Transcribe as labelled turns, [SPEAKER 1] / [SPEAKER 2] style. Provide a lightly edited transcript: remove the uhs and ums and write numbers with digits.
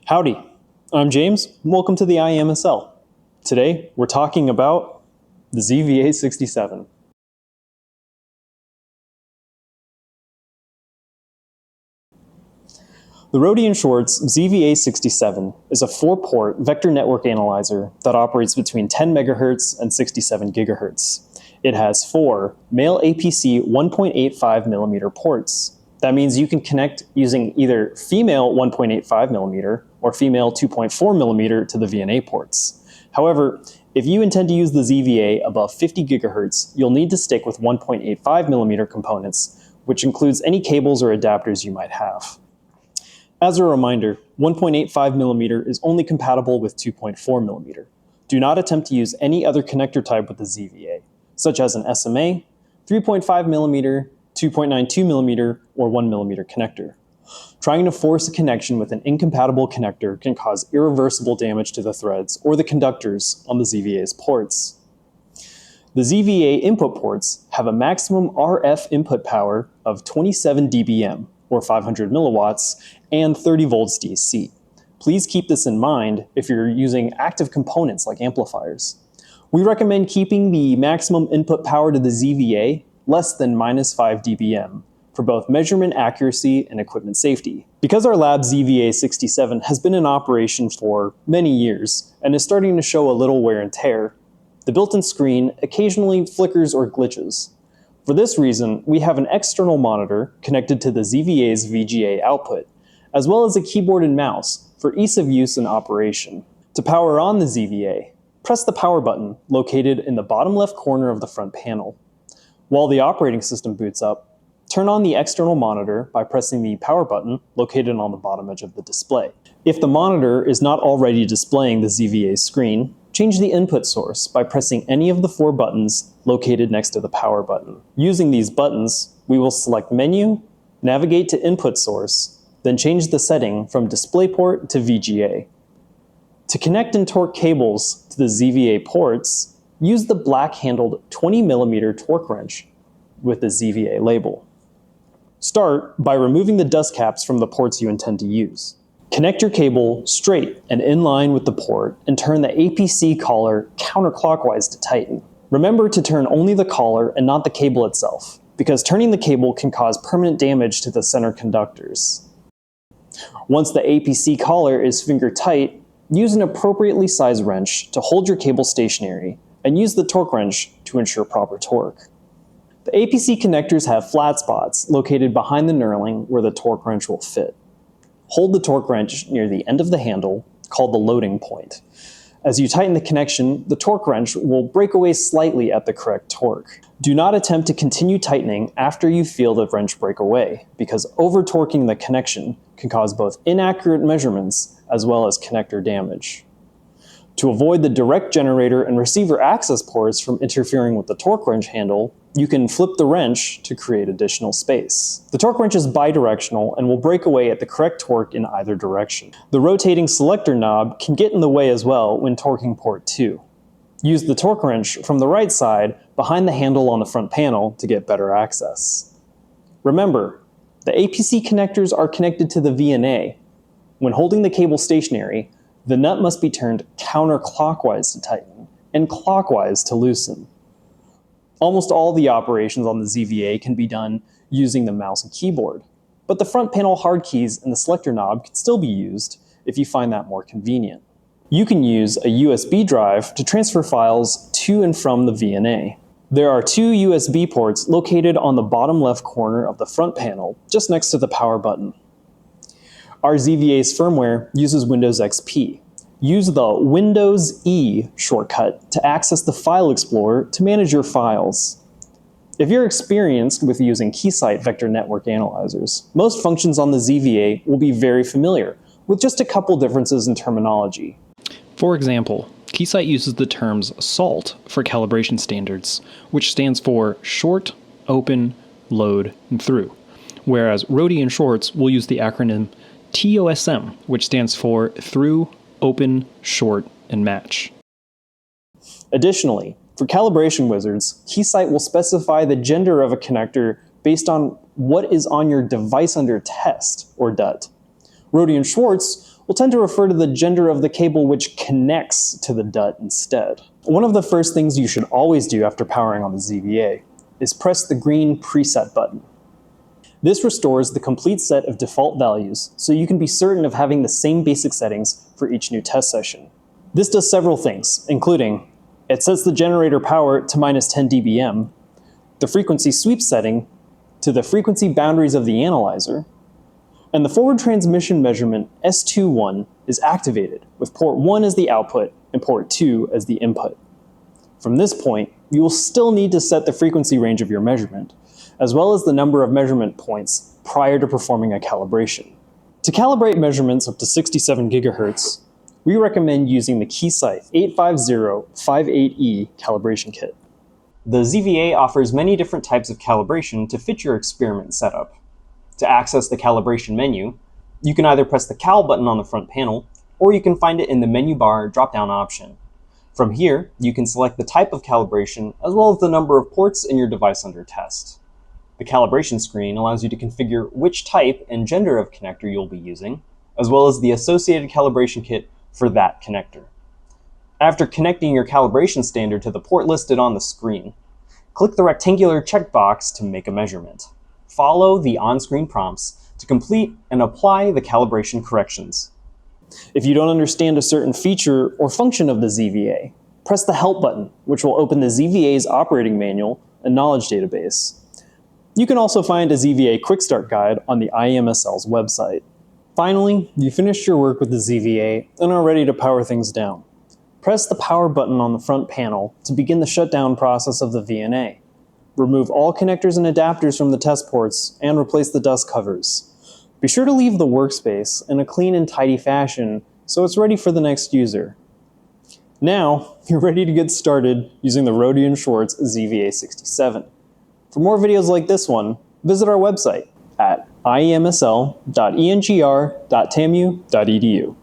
[SPEAKER 1] Howdy, I'm James. Welcome to the IMSL. Today, we're talking about the ZVA67. The Rohde & Schwarz ZVA67 is a 4-port vector network analyzer that operates between 10 MHz and 67 GHz. It has 4 male APC 1.85mm ports. That means you can connect using either female 1.85mm or female 2.4mm to the VNA ports. However, if you intend to use the ZVA above 50 GHz, you'll need to stick with 1.85mm components, which includes any cables or adapters you might have. As a reminder, 1.85mm is only compatible with 2.4mm. Do not attempt to use any other connector type with the ZVA, such as an SMA, 3.5mm, 2.92mm, or 1mm connector. Trying to force a connection with an incompatible connector can cause irreversible damage to the threads or the conductors on the ZVA's ports. The ZVA input ports have a maximum RF input power of 27 dBm, or 500 milliwatts, and 30 volts DC. Please keep this in mind if you're using active components like amplifiers. We recommend keeping the maximum input power to the ZVA less than -5 dBm for both measurement accuracy and equipment safety. Because our lab ZVA67 has been in operation for many years and is starting to show a little wear and tear, the built-in screen occasionally flickers or glitches. For this reason, we have an external monitor connected to the ZVA's VGA output, as well as a keyboard and mouse for ease of use and operation. To power on the ZVA, press the power button located in the bottom left corner of the front panel. While the operating system boots up, turn on the external monitor by pressing the power button located on the bottom edge of the display. If the monitor is not already displaying the ZVA screen, change the input source by pressing any of the 4 buttons located next to the power button. Using these buttons, we will select Menu, navigate to Input Source, then change the setting from DisplayPort to VGA. To connect and torque cables to the ZVA ports, use the black-handled 20mm torque wrench with the ZVA label. Start by removing the dust caps from the ports you intend to use. Connect your cable straight and in line with the port and turn the APC collar counterclockwise to tighten. Remember to turn only the collar and not the cable itself, because turning the cable can cause permanent damage to the center conductors. Once the APC collar is finger tight, use an appropriately sized wrench to hold your cable stationary and use the torque wrench to ensure proper torque. The APC connectors have flat spots located behind the knurling where the torque wrench will fit. Hold the torque wrench near the end of the handle, called the loading point. As you tighten the connection, the torque wrench will break away slightly at the correct torque. Do not attempt to continue tightening after you feel the wrench break away, because over-torquing the connection can cause both inaccurate measurements as well as connector damage. To avoid the direct generator and receiver access ports from interfering with the torque wrench handle, you can flip the wrench to create additional space. The torque wrench is bidirectional and will break away at the correct torque in either direction. The rotating selector knob can get in the way as well when torquing port 2. Use the torque wrench from the right side behind the handle on the front panel to get better access. Remember, the APC connectors are connected to the VNA. When holding the cable stationary, the nut must be turned counterclockwise to tighten and clockwise to loosen. Almost all the operations on the ZVA can be done using the mouse and keyboard, but the front panel hard keys and the selector knob can still be used if you find that more convenient. You can use a USB drive to transfer files to and from the VNA. There are 2 USB ports located on the bottom left corner of the front panel, just next to the power button. Our ZVA's firmware uses Windows XP. Use the Windows E shortcut to access the File Explorer to manage your files. If you're experienced with using Keysight vector network analyzers, most functions on the ZVA will be very familiar, with just a couple differences in terminology.
[SPEAKER 2] For example, Keysight uses the terms SALT for calibration standards, which stands for short, open, load, and through, whereas Rohde & Schwarz will use the acronym TOSM, which stands for through, open, short, and match.
[SPEAKER 1] Additionally, for calibration wizards, Keysight will specify the gender of a connector based on what is on your device under test, or DUT. Rode and Schwartz will tend to refer to the gender of the cable which connects to the DUT instead. One of the first things you should always do after powering on the ZVA is press the green Preset button. This restores the complete set of default values so you can be certain of having the same basic settings for each new test session. This does several things, including it sets the generator power to -10 dBm, the frequency sweep setting to the frequency boundaries of the analyzer, and the forward transmission measurement S21 is activated with port 1 as the output and port 2 as the input. From this point, you will still need to set the frequency range of your measurement, as well as the number of measurement points prior to performing a calibration. To calibrate measurements up to 67 GHz, we recommend using the Keysight 85058E calibration kit. The ZVA offers many different types of calibration to fit your experiment setup. To access the calibration menu, you can either press the Cal button on the front panel, or you can find it in the menu bar drop-down option. From here, you can select the type of calibration as well as the number of ports in your device under test. The calibration screen allows you to configure which type and gender of connector you'll be using, as well as the associated calibration kit for that connector. After connecting your calibration standard to the port listed on the screen, click the rectangular checkbox to make a measurement. Follow the on-screen prompts to complete and apply the calibration corrections. If you don't understand a certain feature or function of the ZVA, press the Help button, which will open the ZVA's operating manual and knowledge database. You can also find a ZVA Quick Start Guide on the IEMSL's website. Finally, you finished your work with the ZVA and are ready to power things down. Press the Power button on the front panel to begin the shutdown process of the VNA. Remove all connectors and adapters from the test ports and replace the dust covers. Be sure to leave the workspace in a clean and tidy fashion so it's ready for the next user. Now, you're ready to get started using the Rode and Schwartz ZVA67. For more videos like this one, visit our website at iemsl.engr.tamu.edu.